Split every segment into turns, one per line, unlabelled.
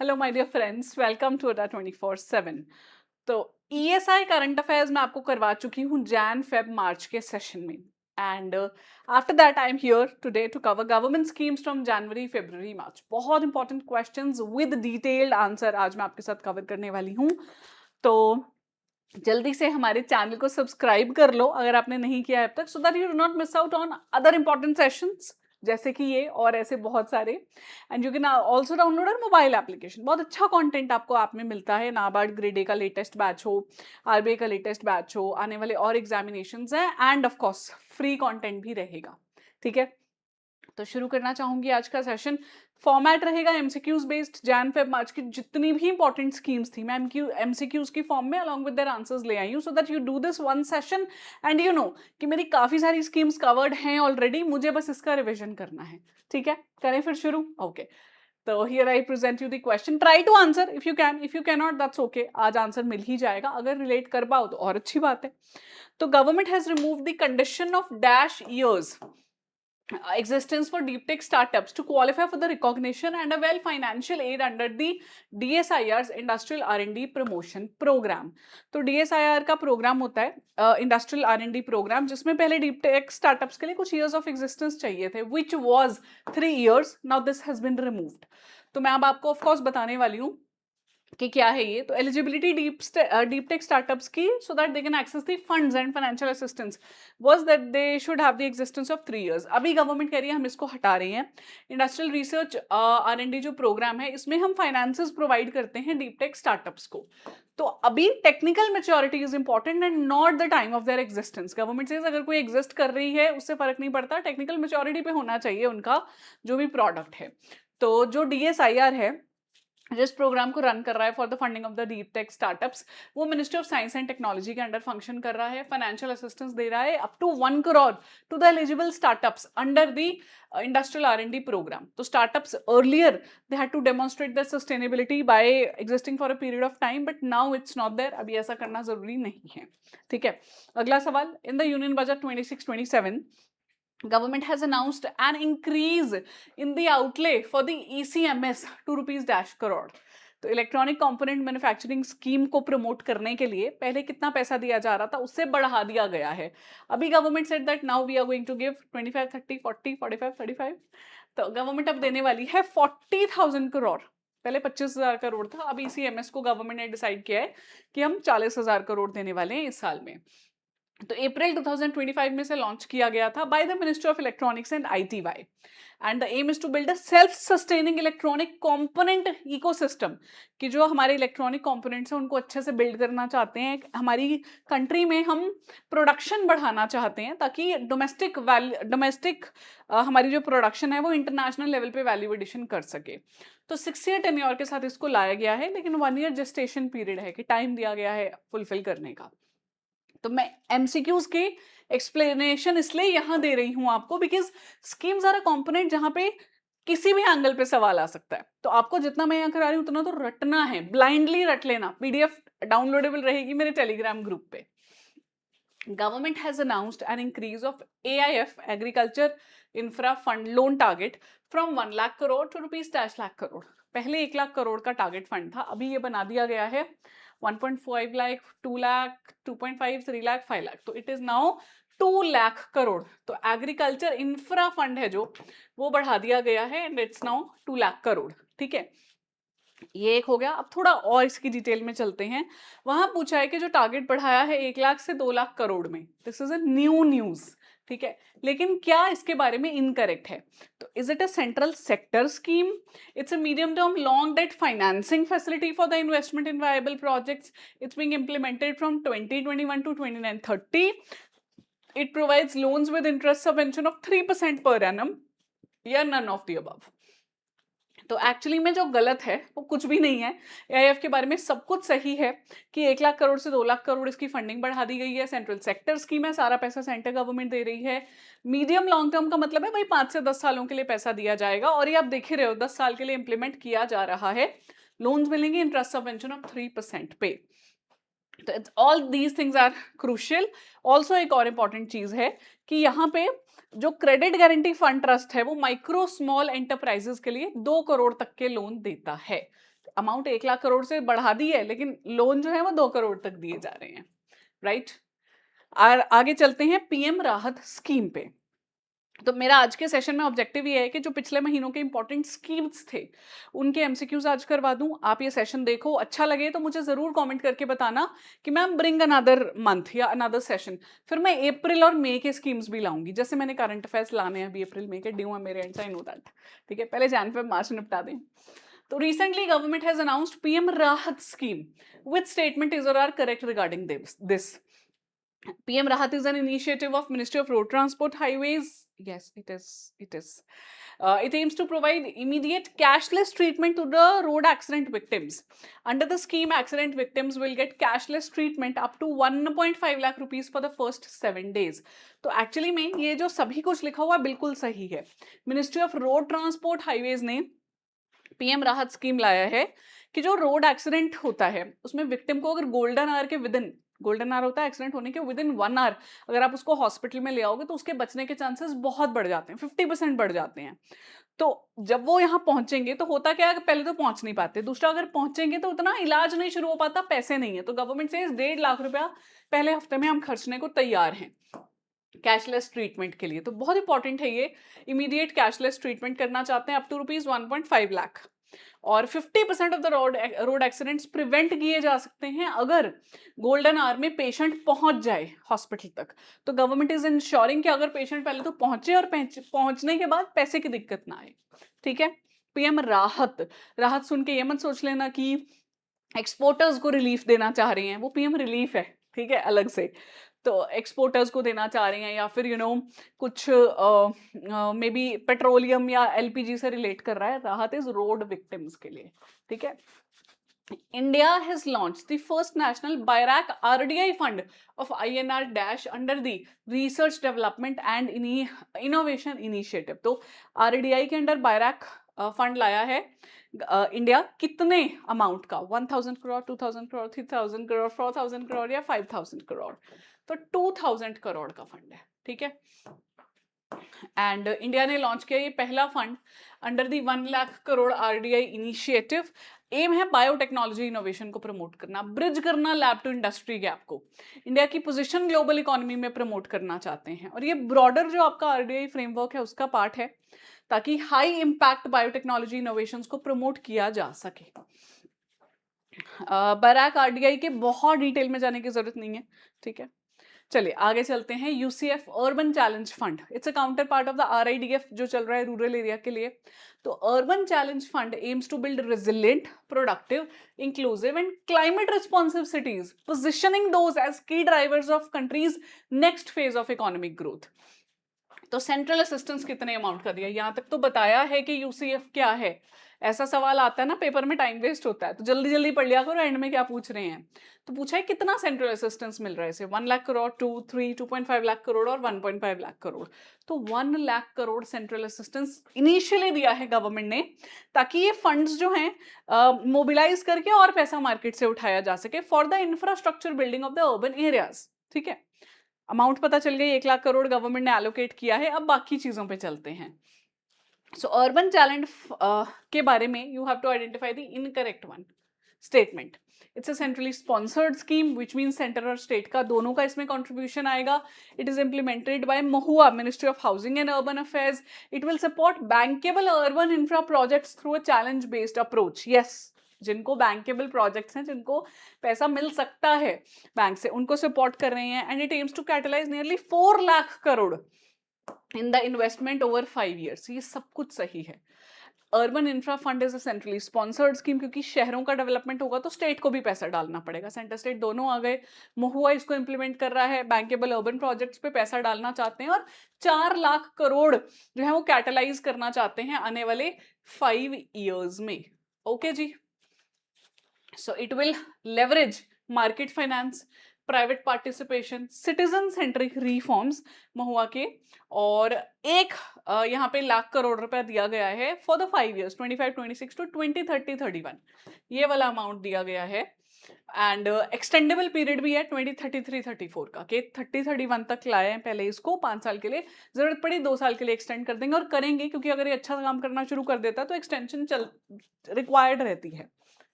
Hello my dear friends, welcome to Adda 24/7। तो ESI current affairs मैं आपको करवा चुकी हूँ जैन फेब मार्च के सेशन में। And after that I am here today to cover government schemes from January February March. बहुत important questions with detailed answer आज मैं आपके साथ कवर करने वाली हूँ। तो जल्दी से हमारे चैनल को सब्सक्राइब कर लो अगर आपने नहीं किया है अब तक, सो that you do not miss out on other important sessions जैसे कि ये और ऐसे बहुत सारे। And you can also download a mobile application. बहुत अच्छा कंटेंट आपको ऐप में मिलता है। नाबार्ड ग्रेड ए का लेटेस्ट बैच हो, आरबीआई का लेटेस्ट बैच हो, आने वाले और एग्जामिनेशंस हैं, end of course free content भी रहेगा। ठीक है, तो शुरू करना चाहूंगी आज का सेशन। फॉर्मेट रहेगा MCQs based. Jan Feb March की जितनी भी इंपॉर्टेंट स्कीम्स थी मैं एमसीक्यूज की फॉर्म में अलॉन्ग विद देयर आंसर्स ले आई हूं, सो that you do this one session and you know कि मेरी काफी सारी स्कीम्स कवर्ड हैं ऑलरेडी, मुझे बस इसका रिविजन करना है। ठीक है, करें फिर शुरू। ओके, तो here I present you the question, try to answer if you can, if you can not that's okay. आज आंसर मिल ही जाएगा, अगर रिलेट कर पाओ तो और अच्छी बात है। तो government has remove the condition of dash years existence for deep tech startups to qualify for the recognition and a well financial aid under the DSIR's Industrial R&D Promotion Program। तो DSIR का programme होता है industrial R&D programme, जिसमें पहले deep tech startups के लिए कुछ years of existence चाहिए थे, which was 3 years। Now this has been removed. तो मैं अब आपको ऑफकोर्स बताने वाली हूँ कि क्या है ये। तो एलिजिबिलिटी डीप टेक स्टार्टअप्स की, so that they can access the funds and financial assistance, was that they should have the existence of 3 years। अभी गवर्नमेंट कह रही है हम इसको हटा रहे हैं। इंडस्ट्रियल रिसर्च R&D जो प्रोग्राम है, इसमें हम फाइनेंसेस प्रोवाइड करते हैं डीप टेक स्टार्टअप्स को। तो अभी technical maturity is important and not the time of their existence. Government से अगर कोई एग्जिस्ट कर रही है उससे फर्क नहीं पड़ता, टेक्निकल मेच्योरिटी पे होना चाहिए उनका जो भी प्रोडक्ट है। तो जो DSIR है जिस प्रोग्राम को रन कर रहा है for the funding of the deep tech startups, वो ministry of science and technology के अंडर फंक्शन कर रहा है। फाइनेंशियल असिस्टेंस दे रहा है up to 1 crore to the eligible startups under the industrial R&D program. तो startups earlier they had to demonstrate the sustainability by existing for a period of time, but now it's not there. अभी ऐसा करना जरूरी नहीं है। ठीक है, अगला सवाल। In the union budget 26-27 government has announced an increase in the outlay for the ECMS to rupees dash crore। तो इलेक्ट्रॉनिक कंपोनेंट मैन्युफैक्चरिंग स्कीम को प्रमोट करने के लिए पहले कितना पैसा दिया जा रहा था उससे बढ़ा दिया गया है। अभी government said that now we are going to give 25, 30, 40, 45, 35। तो गवर्नमेंट अब देने वाली है 40,000 करोड़। पहले 25,000 करोड़ था, अभी ECMS को गवर्नमेंट ने डिसाइड किया है कि हम 40,000 करोड़ देने वाले हैं इस साल में। तो अप्रैल 2025 में से लॉन्च किया गया था by the ministry of electronics and ITY। And the aim is to build a self sustaining electronic component ecosystem, कि जो हमारे इलेक्ट्रॉनिक कंपोनेंट्स हैं उनको अच्छे से बिल्ड करना चाहते हैं। हमारी कंट्री में हम प्रोडक्शन बढ़ाना चाहते हैं ताकि डोमेस्टिक हमारी जो प्रोडक्शन है वो इंटरनेशनल लेवल पे वैल्यू एडिशन कर सके। तो 6 year टेन्योर के साथ इसको लाया गया है, लेकिन 1 year जेस्टेशन पीरियड है कि टाइम दिया गया है फुलफिल करने का। तो मैं एमसीक्यूज की एक्सप्लेनेशन इसलिए यहां दे रही हूं आपको, because schemes are a component जहां पे किसी भी एंगल पे सवाल आ सकता है। तो आपको जितना मैं यहां करा रही हूं उतना तो रटना है, ब्लाइंडली रट लेना। PDF डाउनलोडेबल रहेगी मेरे टेलीग्राम ग्रुप पे। Government has announced an increase of AIF Agriculture Infra Fund loan target from 1 lakh crore to rupees dash lakh crore। पहले 1 लाख करोड़ का टारगेट फंड था, अभी ये बना दिया गया है 1.5 लाख, 2 लाख, 2.5, 3 लाख, 5 लाख। तो it is now 2 lakh crore. तो एग्रीकल्चर इंफ्रा फंड है जो, वो बढ़ा दिया गया है and it's now 2 lakh crore. ठीक है, ये एक हो गया। अब थोड़ा और इसकी डिटेल में चलते हैं। वहां पूछा है कि जो टारगेट बढ़ाया है 1 लाख से 2 लाख करोड़ में, this is a new news. ठीक है, लेकिन क्या इसके बारे में इनकरेक्ट है? तो is it a central sector scheme? It's a medium term long debt financing facility for the investment in viable projects. It's being implemented from 2021 to 29-30। It provides loans with interest subvention of 3% per annum, या none of the above. तो actually में जो गलत है वो कुछ भी नहीं है। AIF के बारे में सब कुछ सही है कि 1 लाख करोड़ से 2 लाख करोड़ इसकी फंडिंग बढ़ा दी गई है। सेंट्रल सेक्टर स्कीम है, सारा पैसा सेंट्रल गवर्नमेंट दे रही है। मीडियम लॉन्ग टर्म का मतलब है भाई 5 से 10 सालों के लिए पैसा दिया जाएगा, और ये आप देख ही रहे हो 10 साल के लिए इंप्लीमेंट किया जा रहा है। लोन्स मिलेंगे इंटरेस्ट सबवेंशन ऑफ 3% पे। तो all these things are crucial. Also एक और इंपॉर्टेंट चीज है कि यहाँ पे जो क्रेडिट गारंटी फंड ट्रस्ट है वो माइक्रो स्मॉल एंटरप्राइजेस के लिए 2 करोड़ तक के लोन देता है। अमाउंट 1 लाख करोड़ से बढ़ा दी है, लेकिन लोन जो है वो 2 करोड़ तक दिए जा रहे हैं, राइट। और आगे चलते हैं पीएम राहत स्कीम पे। तो मेरा आज के सेशन में ऑब्जेक्टिव ये है कि जो पिछले महीनों के इंपॉर्टेंट स्कीम्स थे उनके एमसीक्यूज आज करवा दूं। आप ये सेशन देखो, अच्छा लगे तो मुझे जरूर कमेंट करके बताना कि मैम ब्रिंग अनदर मंथ या अनदर सेशन। फिर मैं अप्रैल और मई के स्कीम्स भी लाऊंगी, जैसे मैंने करंट अफेयर्स लाने हैं अभी अप्रैल मई के, ड्यू है मेरे एंड, आई नो दैट। ठीक है, पहले जैन फेब मार्च निपटा दें। तो recently government has announced PM Rahat scheme, which statement is और are correct regarding this? PM Rahat is an initiative of Ministry of Road Transport Highways. Yes, it is. It is. It aims to provide immediate cashless treatment to the road accident victims. Under the scheme, accident victims will get cashless treatment up to 1.5 lakh rupees for the first 7 days. तो actually में ये जो सभी कुछ लिखा हुआ बिल्कुल सही है। Ministry of road transport highways ने पीएम राहत स्कीम लाया है कि जो रोड एक्सीडेंट होता है उसमें विक्टिम को अगर गोल्डन आवर के विदिन, गोल्डन आवर होता है एक्सीडेंट होने के विदिन 1 आवर, अगर आप उसको हॉस्पिटल में ले आओगे तो उसके बचने के चांसेस बहुत बढ़ जाते हैं, 50% बढ़ जाते हैं। तो जब वो यहाँ पहुंचेंगे तो होता क्या है, पहले तो पहुंच नहीं पाते, दूसरा अगर पहुंचेंगे तो उतना इलाज नहीं शुरू हो पाता, पैसे नहीं है। तो गवर्नमेंट से 1.5 लाख रुपया पहले हफ्ते में हम खर्चने को तैयार हैं कैशलेस ट्रीटमेंट के लिए। तो बहुत इंपॉर्टेंट है ये, इमीडिएट कैशलेस ट्रीटमेंट करना चाहते हैं अप टू रुपीज 1.5 लाख। और 50% of the road accidents prevent किए जा सकते हैं अगर गोल्डन आवर में पेशेंट पहुंच जाए हॉस्पिटल तक। तो गवर्नमेंट इज इंश्योरिंग कि अगर पेशेंट पहले तो पहुंचे और पहुंचने के बाद पैसे की दिक्कत ना आए। ठीक है, पीएम राहत, राहत सुन के ये मत सोच लेना कि एक्सपोर्टर्स को रिलीफ देना चाह रही हैं, वो पीएम रिलीफ है, ठीक है, अलग से। तो एक्सपोर्टर्स को देना चाह रही हैं या फिर कुछ मे बी पेट्रोलियम या एलपीजी से रिलेट कर रहा है, राहत इज रोड विक्टिम्स के लिए। ठीक है, India has launched the first national BIRAC RDI fund of INR dash under the Research Development and Innovation Initiative। तो RDI के अंडर BIRAC फंड लाया है इंडिया। कितने अमाउंट का? 1000 करोड़, 2000 करोड़, 3000 करोड़, 4000 करोड़ या 5000 करोड़? तो 2000 करोड़ का फंड है। ठीक है, एंड इंडिया ने लॉन्च किया ये पहला fund under the 1 lakh crore RDI initiative. Aim है बायोटेक्नोलॉजी इनोवेशन को प्रमोट करना, ब्रिज करना लैब टू इंडस्ट्री गैप को, इंडिया की पोजीशन ग्लोबल इकोनॉमी में प्रमोट करना चाहते हैं। और ये ब्रॉडर जो आपका आरडीआई फ्रेमवर्क है उसका पार्ट है, ताकि हाई इंपैक्ट बायोटेक्नोलॉजी इनोवेशंस को प्रमोट किया जा सके। बैराक आरडीआई के बहुत डिटेल में जाने की जरूरत नहीं है। ठीक है, चलिए आगे चलते हैं। UCF urban challenge fund, it's a counterpart of the RIDF जो चल रहा है रूरल एरिया के लिए। तो urban challenge fund aims to build resilient, productive, inclusive and climate responsive cities, positioning those as key drivers of countries next phase of economic growth. तो central assistance कितने amount का दिया, यहां तक तो बताया है कि यूसीएफ क्या है। ऐसा सवाल आता है ना पेपर में, टाइम वेस्ट होता है, तो जल्दी जल्दी पढ़ लिया करो एंड में क्या पूछ रहे हैं। तो पूछा है कितना सेंट्रल असिस्टेंस मिल रहा है इसे, 1 लाख करोड़, 2, 3, 2.5 लाख करोड़ और 1.5 लाख करोड़। तो 1 lakh crore central assistance initially दिया है गवर्नमेंट ने, ताकि ये फंड्स जो हैं मोबिलाइज करके और पैसा मार्केट से उठाया जा सके for the infrastructure building of the urban areas. ठीक है, अमाउंट पता चल गई, 1 लाख करोड़ गवर्नमेंट ने एलोकेट किया है। अब बाकी चीजों पे चलते हैं। सो अर्बन चैलेंज के बारे में you have to identify the incorrect one statement. It's a centrally sponsored scheme which mean centre और स्टेट का दोनों का इसमें कंट्रीब्यूशन आएगा। It is implemented by MoHUA, ministry of housing and urban affairs. It will support bankable urban infra projects through a challenge based approach. Yes, जिनको bankable projects हैं, जिनको पैसा मिल सकता है बैंक से, उनको सपोर्ट कर रहे हैं। And it aims to catalyse nearly 4 lakh crore in the investment over 5 years। ये सब कुछ सही है। Urban infra fund is a centrally sponsored scheme, क्योंकि शहरों का डेवलपमेंट होगा तो स्टेट को भी पैसा डालना पड़ेगा, सेंटर स्टेट दोनों आ गए। महुआ इसको इंप्लीमेंट कर रहा है, बैंकेबल अर्बन प्रोजेक्ट्स पे पैसा डालना चाहते हैं और 4 लाख करोड़ जो है वो कैटलाइज करना चाहते हैं आने वाले 5 years में। ओके जी, so it will leverage market finance, private participation, citizen centric reforms महुआ के। और एक यहाँ पे लाख करोड़ रुपया दिया गया है फॉर द 5 years 25-26 टू 2030-31, ये वाला अमाउंट दिया गया है। एंड एक्सटेंडेबल पीरियड भी है 2033-34 का, कि 30-31 तक लाए हैं पहले इसको 5 साल के लिए, जरूरत पड़ी 2 साल के लिए एक्सटेंड कर देंगे और करेंगे, क्योंकि अगर ये अच्छा काम करना शुरू कर देता है तो एक्सटेंशन रिक्वायर्ड रहती है।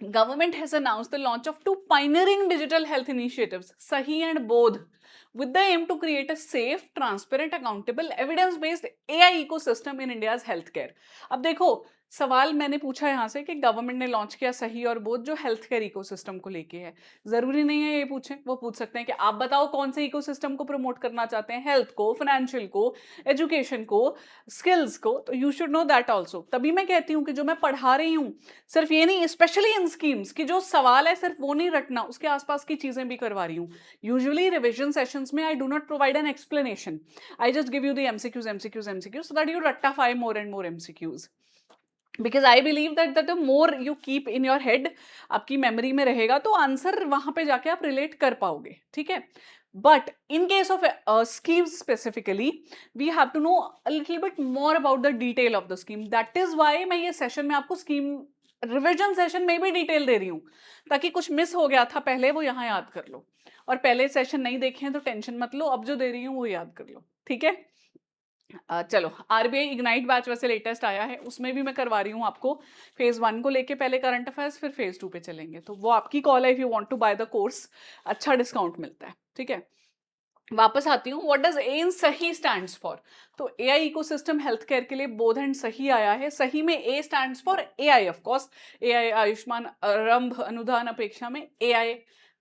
Government has announced the launch of two pioneering digital health initiatives, Sahi and Bodh, with the aim to create a safe, transparent, accountable, evidence-based AI ecosystem in India's healthcare. अब देखो, सवाल मैंने पूछा यहाँ से कि गवर्नमेंट ने लॉन्च किया सही और बोध जो हेल्थ केयर इकोसिस्टम को लेके है। जरूरी नहीं है ये पूछें, वो पूछ सकते हैं कि आप बताओ कौन से इकोसिस्टम को प्रमोट करना चाहते हैं, हेल्थ को, फाइनेंशियल को, एजुकेशन को, स्किल्स को। तो you should know that also. तभी मैं कहती हूँ कि जो मैं पढ़ा रही हूँ सिर्फ ये नहीं, स्पेशली इन स्कीम्स की जो सवाल है सिर्फ वो नहीं रटना, उसके आसपास की चीजें भी करवा रही हूँ। यूजुअली रिविजन सेशंस में I do not provide an explanation, I just give you the MCQs MCQs MCQs so that you रट्टाफाई more and more MCQs, because I believe that the more you keep in your head, आपकी memory में रहेगा तो answer वहां पे जाके आप relate कर पाओगे, ठीक है। But in case of schemes specifically we have to know a little bit more about the detail of the scheme. That is why मैं ये सेशन में आपको स्कीम रिविजन सेशन में भी डिटेल दे रही हूँ, ताकि कुछ मिस हो गया था पहले वो यहाँ याद कर लो, और पहले सेशन नहीं देखे हैं तो टेंशन मत लो, अब जो दे रही हूँ वो याद कर लो, ठीक है। चलो, आरबीआई इग्नाइट बैच वैसे लेटेस्ट आया है, उसमें भी मैं करवा रही हूँ आपको फेज 1 को लेके पहले करंट अफेयर्स, फिर फेज 2 पे चलेंगे, तो वो आपकी कॉल है। If you want to buy the course अच्छा डिस्काउंट मिलता है, ठीक है। वापस आती हूँ, व्हाट डज ए इन सही स्टैंड्स फॉर। तो एआई इकोसिस्टम हेल्थ केयर के लिए बोध एंड सही आया है। सही में ए stands for AI, of course AI Ayushman आरंभ अनुदान अपेक्षा में एआई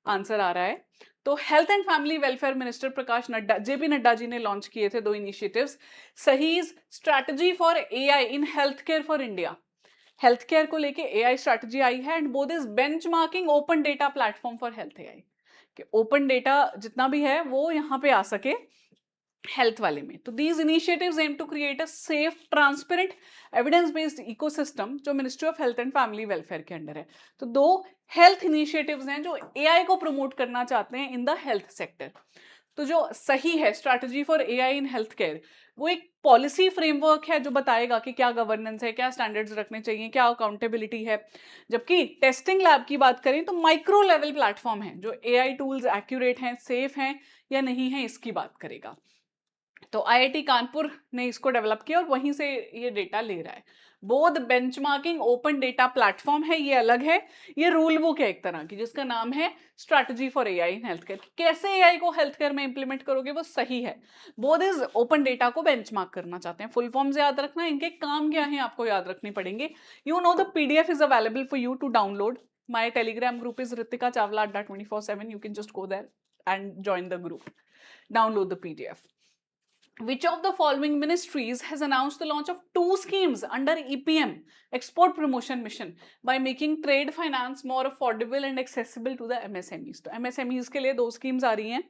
आंसर आ रहा है। तो health and family welfare minister Prakash Nadda, JP Nadda ji ने लॉन्च किए थे दो इनिशिएटिव्स, सही strategy for AI in health care for India. Health care को लेके एआई स्ट्रैटेजी आई है, and both is benchmarking open data platform for health AI, कि ओपन डेटा जितना भी है वो यहाँ पे आ सके हेल्थ वाले में। तो these initiatives aim to create a safe, transparent, evidence based ecosystem, जो ministry of health and family welfare के अंडर है। तो दो हेल्थ इनिशिएटिव्स हैं जो एआई को प्रमोट करना चाहते हैं इन द हेल्थ सेक्टर। तो जो सही है strategy for AI in health care, वो एक पॉलिसी फ्रेमवर्क है जो बताएगा कि क्या गवर्नेंस है, क्या स्टैंडर्ड्स रखने चाहिए, क्या अकाउंटेबिलिटी है। जबकि टेस्टिंग लैब की बात करें तो माइक्रो लेवल प्लेटफॉर्म है जो एआई टूल्स एक्यूरेट हैं, सेफ हैं या नहीं है, इसकी बात करेगा। तो आईआईटी कानपुर ने इसको डेवलप किया और वहीं से ये डेटा ले रहा है। बोध बेंचमार्किंग ओपन डेटा प्लेटफॉर्म है, ये अलग है। ये रूल बुक है एक तरह की जिसका नाम है strategy for AI in health care. कैसे एआई को हेल्थ केयर में इंप्लीमेंट करोगे वो सही है। बोध इज ओपन डेटा को बेंचमार्क करना चाहते हैं। फुल फॉर्म्स याद रखना, इनके काम क्या है आपको याद रखने पड़ेंगे। You know the PDF is available for you to download. My Telegram group is Ritika Chawla Adda 24/7. You can just go there and join the group. Download the PDF. Which of the following ministries has announced the launch of two schemes under EPM, Export Promotion Mission, by making trade finance more affordable and accessible to the MSMEs? तो MSMEs के लिए दो schemes आ रही हैं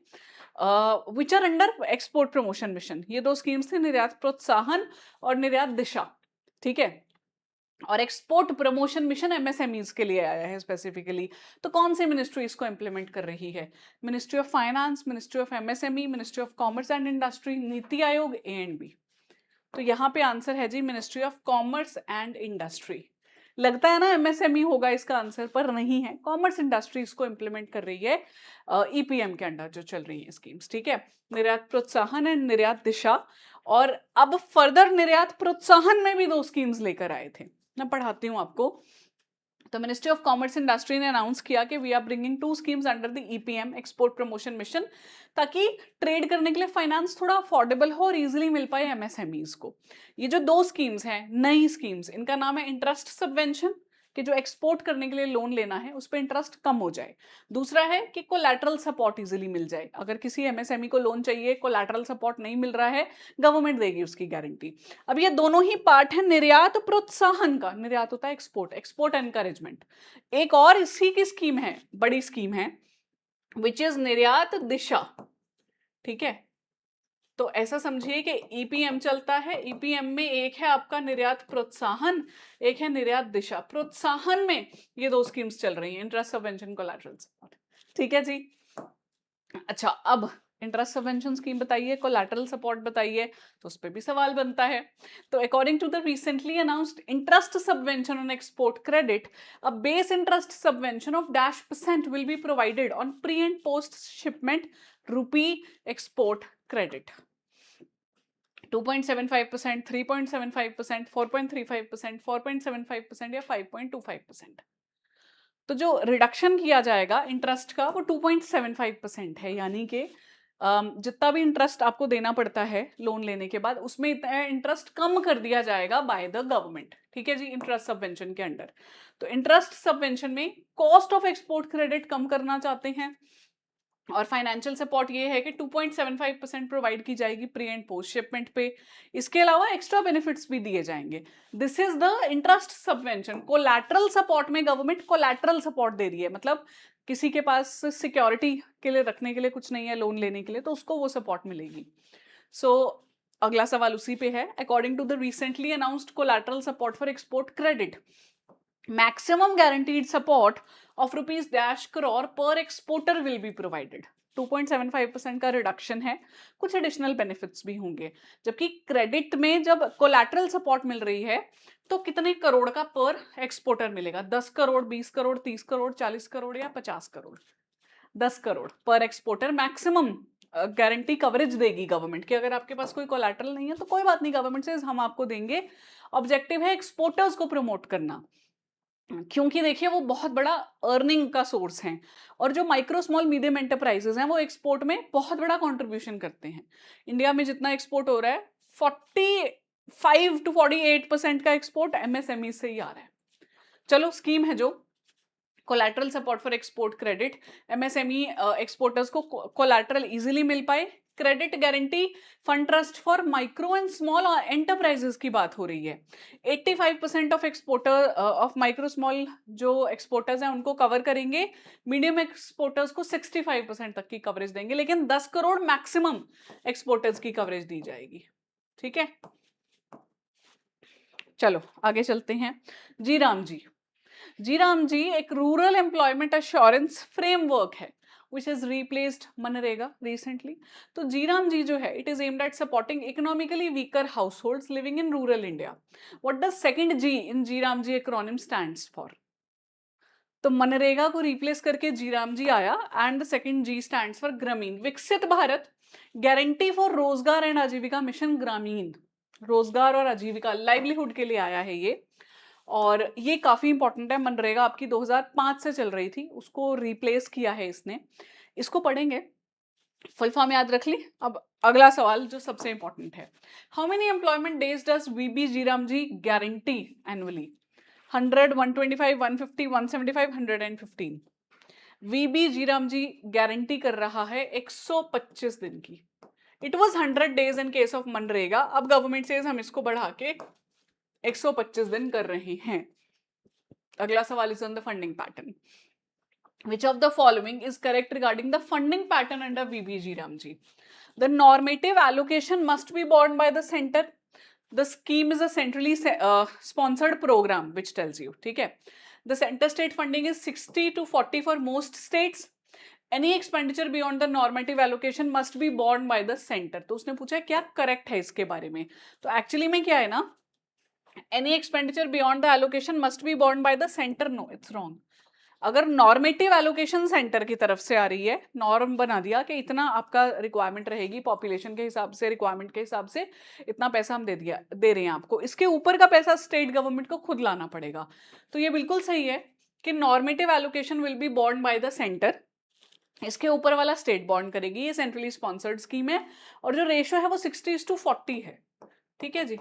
which are under Export Promotion Mission. ये दो schemes थे, निर्यात प्रोत्साहन और निर्यात दिशा, ठीक है। और एक्सपोर्ट प्रमोशन मिशन एमएसएमईज के लिए आया है स्पेसिफिकली। तो कौन सी मिनिस्ट्री इसको इंप्लीमेंट कर रही है? Ministry of finance, ministry of MSME, ministry of commerce and industry, NITI Aayog, A&B। तो यहाँ पे आंसर है जी ministry of commerce and industry. लगता है ना एमएसएमई होगा इसका आंसर, पर नहीं है। कॉमर्स इंडस्ट्री इसको इंप्लीमेंट कर रही है ईपीएम के अंडर जो चल रही है स्कीम्स, ठीक है। निर्यात प्रोत्साहन एंड निर्यात दिशा, और अब फर्दर निर्यात प्रोत्साहन में भी दो स्कीम्स लेकर आए थे। मैं पढ़ाती हूँ आपको। तो मिनिस्ट्री ऑफ कॉमर्स इंडस्ट्री ने अनाउंस किया कि we are bringing two schemes under the EPM, export promotion mission, ताकि ट्रेड करने के लिए फाइनेंस थोड़ा अफोर्डेबल हो और इजीली मिल पाए एमएसएमईज को। ये जो दो स्कीम्स हैं, नई स्कीम्स, इनका नाम है इंटरेस्ट सबवेंशन, कि जो एक्सपोर्ट करने के लिए लोन लेना है उस पर इंटरेस्ट कम हो जाए। दूसरा है कि कोलैटरल सपोर्ट इजीली मिल जाए। अगर किसी एमएसएमई को लोन चाहिए, कोलैटरल सपोर्ट नहीं मिल रहा है, गवर्नमेंट देगी उसकी गारंटी। अब ये दोनों ही पार्ट है निर्यात प्रोत्साहन का। निर्यात होता है एक्सपोर्ट, एक्सपोर्ट एनकरेजमेंट। एक और इसी की स्कीम है, बड़ी स्कीम है, विच इज निर्यात दिशा, ठीक है। तो ऐसा समझिए कि ईपीएम चलता है, ईपीएम में एक है आपका निर्यात प्रोत्साहन, एक है निर्यात दिशा। प्रोत्साहन में ये दो स्कीम्स चल रही हैं, इंटरेस्ट सबवेंशन, कोलैटरल सपोर्ट, ठीक है जी। अच्छा, अब इंटरेस्ट सबवेंशन स्कीम बताइए, कोलैटरल सपोर्ट बताइए, तो उस पर भी सवाल बनता है। तो according to the recently announced interest subvention on export credit, a base interest subvention of -% will be provided on pre and post shipment rupee export credit. 2.75%, 3.75%, 4.35%, 4.75% या 5.25%। तो जो रिडक्शन किया जाएगा इंटरेस्ट का वो 2.75% है, यानी कि जितना भी इंटरेस्ट आपको देना पड़ता है लोन लेने के बाद उसमें इतना इंटरेस्ट कम कर दिया जाएगा बाय द गवर्नमेंट। ठीक है जी, इंटरेस्ट सबवेंशन के अंडर। तो इंटरेस्ट सबवेंशन में कॉस्ट ऑफ एक्सपोर्ट क्रेडिट कम करना चाहते हैं, और फाइनेंशियल सपोर्ट ये है कि 2.75% प्रोवाइड की जाएगी प्री एंड पोस्ट शिपमेंट पे। इसके अलावा एक्स्ट्रा बेनिफिट्स भी दिए जाएंगे। This is the interest subvention. Collateral support में गवर्नमेंट कोलैटरल सपोर्ट दे रही है, मतलब किसी के पास सिक्योरिटी के लिए रखने के लिए कुछ नहीं है लोन लेने के लिए, तो उसको वो सपोर्ट मिलेगी। सो अगला सवाल उसी पे है। According to the recently announced collateral support for export credit, maximum guaranteed support of rupees dash crore per exporter will be provided। 2.75% का रिडक्शन है, कुछ एडिशनल बेनिफिट्स भी होंगे। जबकि क्रेडिट में जब कोलैटरल सपोर्ट मिल रही है तो कितने करोड़ का पर एक्सपोर्टर मिलेगा? 10 करोड़, 20 करोड़, 30 करोड़, 40 करोड़ या 50 करोड़? 10 करोड़ पर एक्सपोर्टर मैक्सिमम गारंटी कवरेज देगी गवर्नमेंट कि अगर आपके पास कोई कोलैटरल नहीं है तो कोई बात नहीं, गवर्नमेंट से हम आपको देंगे। ऑब्जेक्टिव है एक्सपोर्टर्स को प्रमोट करना, क्योंकि देखिए वो बहुत बड़ा अर्निंग का सोर्स है, और जो माइक्रो स्मॉल मीडियम एंटरप्राइजेस हैं वो एक्सपोर्ट में बहुत बड़ा कंट्रीब्यूशन करते हैं। इंडिया में जितना एक्सपोर्ट हो रहा है 45 to 48% का एक्सपोर्ट एमएसएमई से ही आ रहा है। चलो, स्कीम है जो collateral support for export credit, MSME exporters को कोलैटरल इजीली मिल पाए। Credit guarantee fund trust for micro and small enterprises की बात हो रही है। 85% of exporter of micro small जो एक्सपोर्टर्स हैं उनको कवर करेंगे। मीडियम एक्सपोर्टर्स को 65% तक की कवरेज देंगे, लेकिन 10 करोड़ मैक्सिमम एक्सपोर्टर्स की कवरेज दी जाएगी। ठीक है, चलो आगे चलते हैं। जी राम जी एक रूरल एम्प्लॉयमेंट एश्योरेंस फ्रेमवर्क है which has replaced MNREGA recently। तो जीराम जी जो है, it is aimed at supporting economically weaker households living in rural India। What does second G in जीराम ji acronym stands for? तो मनरेगा को रिप्लेस करके जीराम जी आया, and the second ji stands for ग्रामीण विकसित Bharat guarantee for रोजगार एंड आजीविका mission ग्रामीण। रोजगार और आजीविका लाइवलीहुड के लिए आया है ये, और ये काफी इंपॉर्टेंट है। मनरेगा आपकी 2005 से चल रही थी, उसको रिप्लेस किया है इसने। इसको पढ़ेंगे, फुल फॉर्म याद रख ली। अब अगला सवाल जो सबसे इंपॉर्टेंट है, how many employment days does VB G RAM G guarantee annually? 100, 125, 150, 175, 115। VB G RAM G guarantee कर रहा है 125 दिन की। It was 100 days in case of मनरेगा, अब गवर्नमेंट से हम इसको बढ़ा के 125 दिन कर रहे हैं। अगला सवाल is on the funding pattern. Which of the following is correct regarding the funding pattern under VBG Ramji? The normative allocation must be borne by the center. The scheme is a centrally sponsored program which tells you, ठीक है? The center state funding is 60 to 40 for most states. Any expenditure beyond the normative allocation must be borne by the center। तो उसने पूछा क्या correct है इसके बारे में? तो एक्चुअली में क्या है ना, any expenditure beyond the allocation must be borne by the center, no, it's wrong। अगर नॉर्मेटिव एलोकेशन सेंटर की तरफ से आ रही है, नॉर्म बना दिया कि इतना आपका रिक्वायरमेंट रहेगी पॉपुलेशन के हिसाब से, रिक्वायरमेंट के हिसाब से इतना पैसा हम दे रहे हैं आपको, इसके ऊपर का पैसा स्टेट गवर्नमेंट को खुद लाना पड़ेगा। तो ये बिल्कुल सही है कि normative allocation will be born by the centre, इसके ऊपर वाला स्टेट बॉर्न करेगी। ये सेंट्रली स्पॉन्सर्ड स्कीम है, और जो रेशियो है वो 60:40 है। ठीक है जी,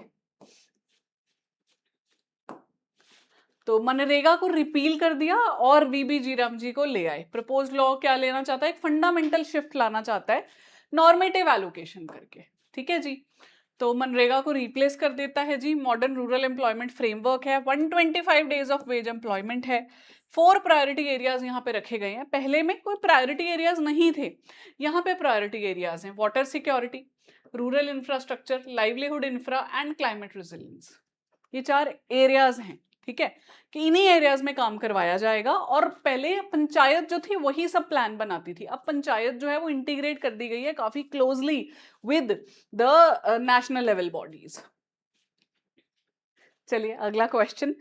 तो मनरेगा को रिपील कर दिया और वीबी जीराम जी को ले आए। प्रपोज लॉ क्या लेना चाहता है? एक फंडामेंटल शिफ्ट लाना चाहता है नॉर्मेटिव एलोकेशन करके। ठीक है जी, तो मनरेगा को रिप्लेस कर देता है जी। मॉडर्न रूरल एम्प्लॉयमेंट फ्रेमवर्क है, 125 डेज ऑफ वेज एम्प्लॉयमेंट है। 4 प्रायोरिटी एरियाज यहाँ पे रखे गए हैं। पहले में कोई प्रायोरिटी एरियाज नहीं थे, यहाँ पे प्रायोरिटी एरियाज हैं। Water security, rural infrastructure, livelihood infra and climate resilience, ये 4 एरियाज हैं। ठीक है, कि इन्हीं एरियाज में काम करवाया जाएगा। और पहले पंचायत जो थी वही सब प्लान बनाती थी, अब पंचायत जो है वो इंटीग्रेट कर दी गई है काफी closely with the national level bodies. चलिए अगला question.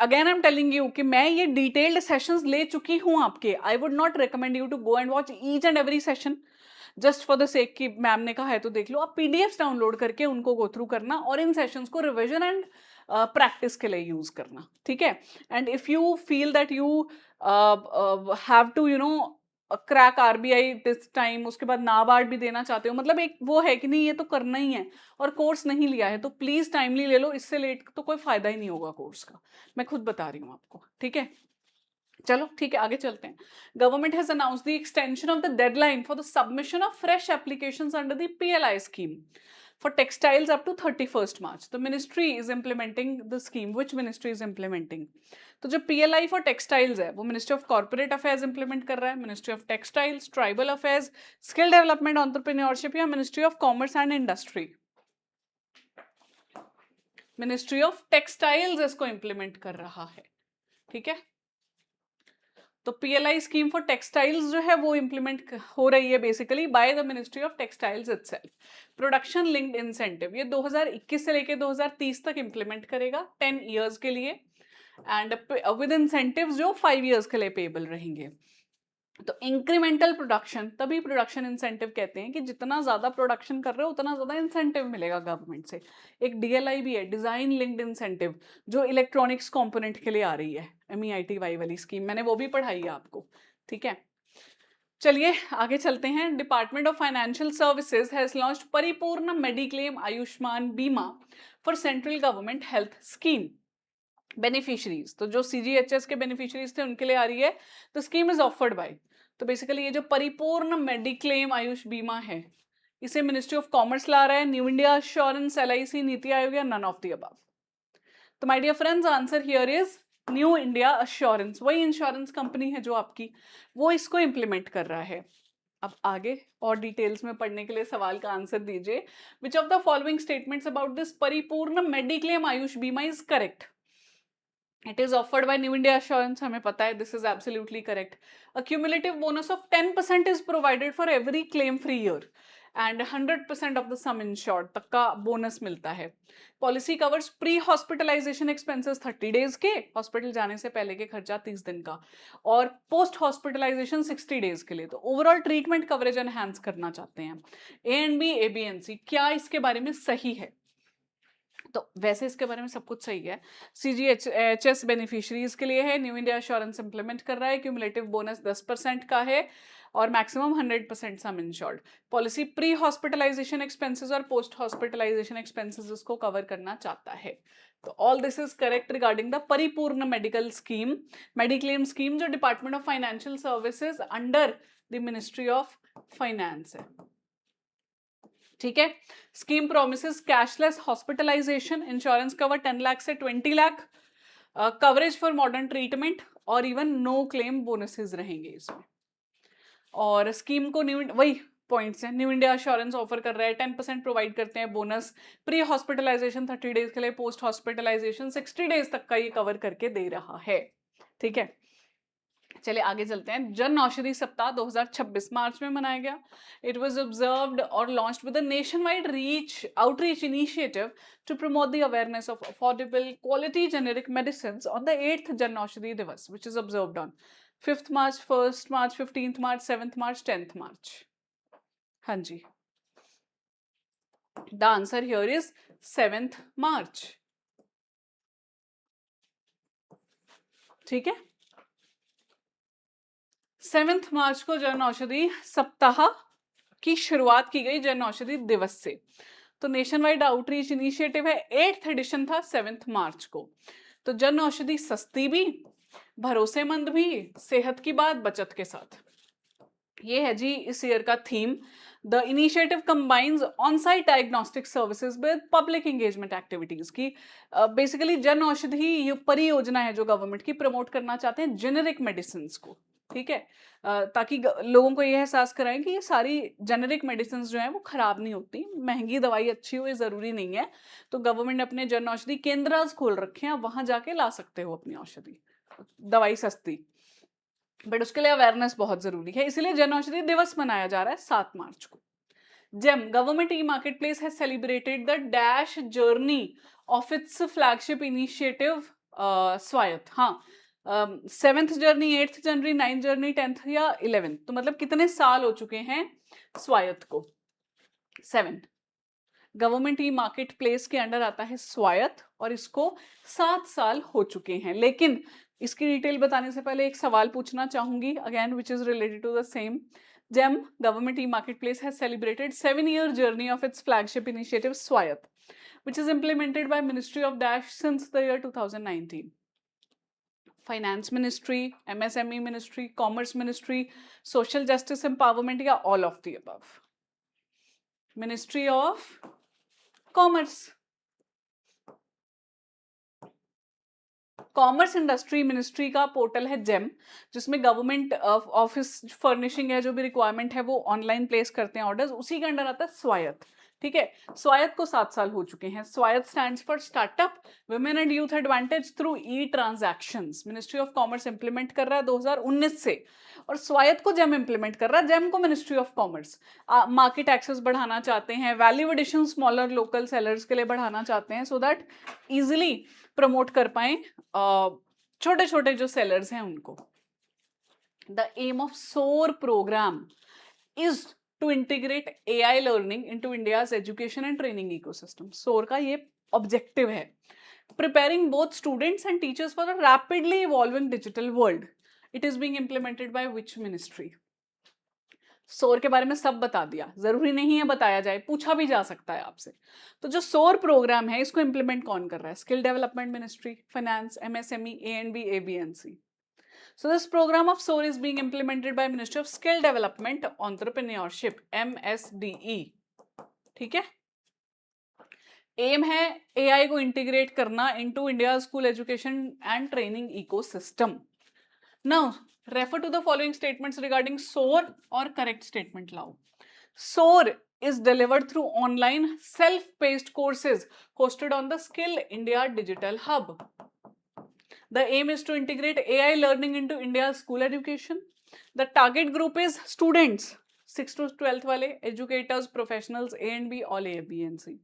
Again I am telling you कि मैं ये डिटेल्ड सेशंस ले चुकी हूं आपके। I would not recommend you to go and watch each and every session just for the sake कि मैम ने कहा है तो देख लो। आप पीडीएफ्स डाउनलोड करके उनको गो थ्रू करना और इन सेशंस को रिवीजन एंड प्रैक्टिस के लिए यूज करना, ठीक है। And if you feel that you have to crack RBI this time, उसके बाद नाबार्ड भी देना चाहते हो, मतलब एक वो है कि नहीं ये तो करना ही है और कोर्स नहीं लिया है तो प्लीज टाइमली ले लो, इससे लेट तो कोई फायदा ही नहीं होगा कोर्स का, मैं खुद बता रही हूँ आपको, ठीक है। चलो ठीक है, आगे चलते हैं। Government has announced the extension of the deadline for the submission of fresh applications under the PLI scheme for textiles up to 31st March. The ministry is implementing the scheme. Which ministry is implementing? तो जो PLI for textiles है वो ministry of corporate affairs implement कर रहा है, ministry of textiles, tribal affairs, skill development, entrepreneurship या ministry of commerce and industry? Ministry of textiles इसको implement कर रहा है, ठीक है। तो पीएलआई स्कीम फॉर टेक्सटाइल्स जो है वो इंप्लीमेंट हो रही है basically bye the ministry of textiles itself. Production linked incentive ये 2021 से लेके 2030 तक इंप्लीमेंट करेगा 10 इयर्स के लिए, एंड विद इंसेंटिव्स जो 5 इयर्स के लिए पेबल रहेंगे। तो इंक्रीमेंटल प्रोडक्शन, तभी प्रोडक्शन इंसेंटिव कहते हैं कि जितना ज्यादा प्रोडक्शन कर रहे हो उतना ज्यादा इंसेंटिव मिलेगा गवर्नमेंट से। एक डीएलआई भी है, डिजाइन लिंक्ड इंसेंटिव, जो इलेक्ट्रॉनिक्स कंपोनेंट के लिए आ रही है, MEITY वाली स्कीम, मैंने वो भी पढ़ाई है आपको, ठीक है। चलिए आगे चलते हैं। Department of financial services has launched परिपूर्ण मेडिक्लेम आयुष्मान बीमा for central government health scheme beneficiaries. तो जो CGHS के बेनिफिशरीज थे उनके लिए आ रही है। The scheme is offered by, तो बेसिकली ये जो परिपूर्ण मेडिक्लेम आयुष बीमा है इसे मिनिस्ट्री ऑफ कॉमर्स ला रहा है, new India assurance, LIC, NITI Aayog या नन ऑफ द अबव? तो my dear friends answer here is New India Assurance, वही इंश्योरेंस कंपनी है जो आपकी, वो इसको इंप्लीमेंट कर रहा है। अब आगे और डिटेल्स में पढ़ने के लिए सवाल का आंसर दीजिए। विच of the following statements about this परिपूर्ण मेडिक्लेम आयुष बीमा is correct? It is offered by New India Assurance, हमें पता है, this is absolutely correct. A cumulative bonus of 10% is provided for every claim free year and 100% of the sum insured तक का bonus मिलता है. Policy covers pre-hospitalization expenses 30 days के, hospital जाने से पहले के खर्चा 30 दिन का, और पोस्ट हॉस्पिटलाइजेशन 60 डेज के लिए. तो ओवरऑल ट्रीटमेंट कवरेज एनहांस करना चाहते हैं. A&B, ABNC, क्या इसके बारे में सही है? तो वैसे इसके बारे में सब कुछ सही है। CGHS बेनिफिशरीज के लिए है, न्यू इंडिया एश्योरेंस इंप्लीमेंट कर रहा है, क्यूमुलेटिव बोनस 10% का है और maximum 100% sum insured. Policy pre hospitalisation expenses और पोस्ट हॉस्पिटलाइजेशन एक्सपेंसेस उसको कवर करना चाहता है। तो all this is correct regarding the Paripoorna medical scheme, mediclaim scheme, जो department of financial services under the ministry of finance है, ठीक है। Scheme promises cashless hospitalisation, insurance cover 10 lakh से 20 lakh, coverage for modern treatment और इवन नो क्लेम बोनसेस रहेंगे इसमें। और scheme को न्यू, वही पॉइंट्स हैं, न्यू इंडिया इंश्योरेंस ऑफर कर रहा है, 10% प्रोवाइड करते हैं बोनस, प्री हॉस्पिटलाइजेशन 30 डेज के लिए, पोस्ट हॉस्पिटलाइजेशन 60 डेज तक का ये कवर करके दे रहा है, ठीक है। चलिए आगे चलते हैं। जन औषधि सप्ताह 2026 मार्च में मनाया गया। इट वाज ऑब्जर्व्ड और launched with a nationwide outreach initiative to promote the awareness of affordable quality generic medicines on the 8th Jan Aushadhi Diwas, which is observed on 5th March, 1st March, 15th March, 7th March, 10th March. हाँ जी, the answer here is 7th March, ठीक है। 7th मार्च को जन औषधि सप्ताह की शुरुआत की गई जन औषधि दिवस से। तो नेशन वाइड आउटरीच इनिशिएटिव है, 8th एडिशन था 7th मार्च को। तो जन औषधि सस्ती भी, भरोसेमंद भी, सेहत की बात बचत के साथ, ये है जी इस ईयर का theme. The initiative combines on site diagnostic services with public engagement activities की। बेसिकली जन औषधि परियोजना है जो गवर्नमेंट की, प्रमोट करना चाहते हैं जेनेरिक मेडिसिन को, ठीक है, ताकि लोगों को यह एहसास कराएं कि ये सारी जेनेरिक मेडिसिन जो है वो खराब नहीं होती, महंगी दवाई अच्छी हो ये जरूरी नहीं है। तो गवर्नमेंट ने अपने जन औषधि केंद्र खोल रखे हैं, वहां जाके ला सकते हो अपनी औषधि, दवाई सस्ती, बट उसके लिए अवेयरनेस बहुत जरूरी है, इसलिए जन औषधि दिवस मनाया जा रहा है 7 मार्च को। GeM government e market place has celebrated the dash journey of its flagship initiative Swayatt. हाँ, 7th जर्नी, 8th जनवरी, 9th जर्नी, 10th या 11th, तो मतलब कितने साल हो चुके हैं स्वायत्त को? 7। गवर्नमेंट ई मार्केट प्लेस के अंडर आता है स्वायत्त, और इसको 7 साल हो चुके हैं। लेकिन इसकी डिटेल बताने से पहले एक सवाल पूछना चाहूंगी, again which is related to the same. GeM government e market place has celebrated 7-year journey of its flagship initiative Swayatt, which is implemented by Ministry of Dash since the year 2019. Finance Ministry, MSME Ministry, Commerce Ministry, Social Justice Empowerment, या all of the above? Ministry of Commerce. Commerce industry ministry का portal है GeM, जिसमें government office furnishing है, जो भी requirement है वो online place करते हैं ऑर्डर्स, उसी के अंडर आता है स्वायत्त। ठीक है, स्वायत्त को 7 साल हो चुके हैं। स्वायत्त stands for startup women and youth advantage through E transactions. Ministry of commerce implement कर रहा है 2019 से, और स्वायत्त को जेम इंप्लीमेंट कर रहा है। जेम को ministry of commerce market access बढ़ाना चाहते हैं, value addition smaller local sellers के लिए बढ़ाना चाहते हैं, सो दैट इजिली प्रमोट कर पाए छोटे छोटे जो सेलर्स हैं उनको। The aim of SOAR programme is to integrate AI learning into India's education and training ecosystem. SOAR का ये ऑब्जेक्टिव है, preparing both students and teachers for a rapidly evolving digital world. It is being implemented by which ministry? SOAR के बारे में सब बता दिया, जरूरी नहीं है बताया जाए, पूछा भी जा सकता है आपसे। तो जो सोर प्रोग्राम है इसको इंप्लीमेंट कौन कर रहा है? Skill development ministry, finance, MSME, A&B, ABNC. So this program of SOAR is being implemented by Ministry of Skill Development, Entrepreneurship, MSDE. ठीक है, एम है AI को इंटीग्रेट करना into India school education and training ecosystem. Now refer to the following statements regarding SOAR or correct statement lao. SOAR is delivered through online self-paced courses hosted on the Skill India Digital Hub. The aim is to integrate AI learning into India's school education. The target group is students 6 to 12th वाले, educators, professionals, A and B, all A, B and C.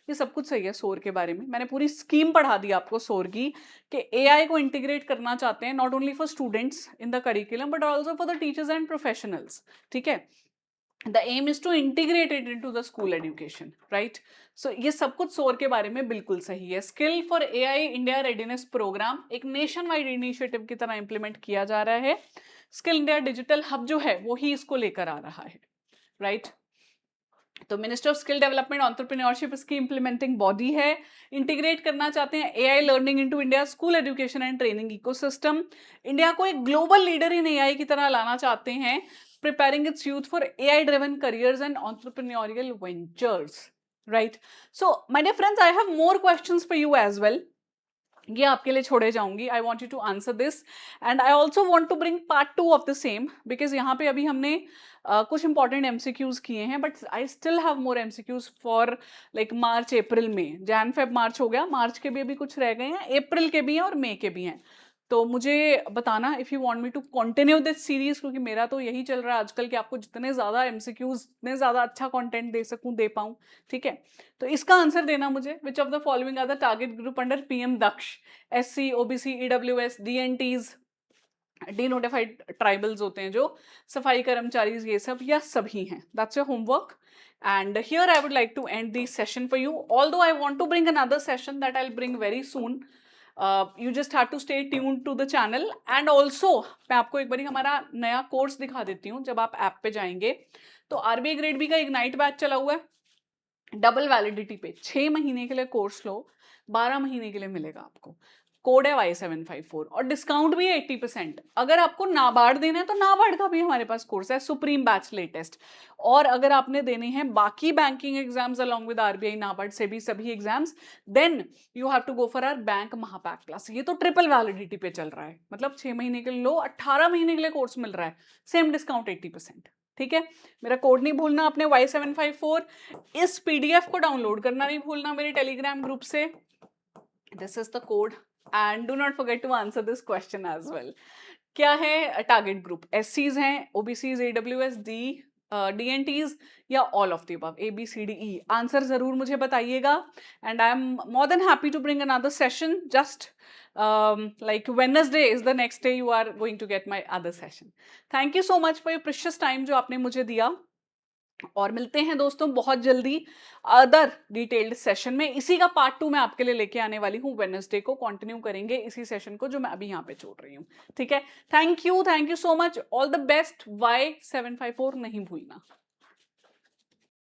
ये सब कुछ सही है सोर के बारे में, मैंने पूरी स्कीम पढ़ा दी आपको सोर की, कि AI को इंटीग्रेट करना चाहते हैं not only for students in the curriculum but also for the teachers and professionals. ठीक है, the aim is to integrate it into the school education, right? So ये सब कुछ सोर के बारे में बिल्कुल सही है। Skill for AI India readiness programme एक नेशन वाइड इनिशिएटिव की तरह इंप्लीमेंट किया जा रहा है। स्किल इंडिया डिजिटल हब जो है वो ही इसको लेकर आ रहा है, राइट? तो minister of skill development entrepreneurship इसकी इंप्लीमेंटिंग बॉडी है। इंटीग्रेट करना चाहते हैं AI learning into India school education and training ecosystem. India को एक ग्लोबल लीडर इन AI की तरह लाना चाहते हैं, preparing its youth for AI driven careers and entrepreneurial ventures, right? So my dear friends, I have more questions for you as well. ये आपके लिए छोड़े जाऊंगी। I want you to answer this and I also want to bring part 2 of the same, because यहाँ पे अभी हमने कुछ इंपॉर्टेंट MCQs किए हैं, but I still have more MCQs for like March April में। जैन फेब मार्च हो गया, मार्च के भी अभी कुछ रह गए हैं, अप्रैल के भी हैं और मई के भी हैं। तो मुझे बताना if you want me to continue this series, क्योंकि मेरा तो यही चल रहा है आजकल कि आपको जितने ज्यादा MCQs, जितने ज्यादा अच्छा कंटेंट दे सकूं दे पाऊं। ठीक है, तो इसका आंसर देना मुझे, which of the following are the target group under PM Daksh? SC, OBC, EWS, DNTs, denotified tribals होते हैं जो, सफाई कर्मचारी, ये सब या सभी हैं। That's your homework and here I would like to end the session for you, although I want to bring another session that I'll bring very soon. You just have to stay tuned to the channel and also मैं आपको एक बारी हमारा नया course दिखा देती हूँ। जब आप ऐप पे जाएंगे तो RBI ग्रेड बी का इग्नाइट बैच चला हुआ है, डबल वैलिडिटी पे 6 महीने के लिए कोर्स लो, 12 महीने के लिए मिलेगा आपको। कोड है Y754 और डिस्काउंट भी है 80%। अगर आपको नाबार्ड देना है तो नाबार्ड का भी हमारे पास कोर्स है, सुप्रीम बैच लेटेस्ट। और अगर आपने देने हैं बाकी banking exams along with RBI NABARD से भी सभी exams, then you have to go for our bank महापैक प्लस। ये तो ट्रिपल वैलिडिटी पे चल रहा है, मतलब 6 महीने के लिए लो, 18 महीने के लिए कोर्स मिल रहा है, सेम डिस्काउंट 80%। ठीक है, मेरा कोड नहीं भूलना आपने, Y754। इस PDF को डाउनलोड करना नहीं भूलना मेरे टेलीग्राम ग्रुप से। This is the code and do not forget to answer this question as well. क्या है टारगेट ग्रुप? SCs हैं, OBCs, AWS, DNTs या all of the above, ABCDE? Answer जरूर मुझे बताइएगा and I am more than happy to bring another session. Just like Wednesday is the next day you are going to get my other session. Thank you so much for your precious time जो आपने मुझे दिया। और मिलते हैं दोस्तों बहुत जल्दी अदर डिटेल्ड सेशन में। इसी का पार्ट 2 मैं आपके लिए लेके आने वाली हूँ। वेडनेसडे को कंटिन्यू करेंगे इसी सेशन को जो मैं अभी यहाँ पे छोड़ रही हूँ। ठीक है, thank you so much, all the best. Y754 नहीं भूलना।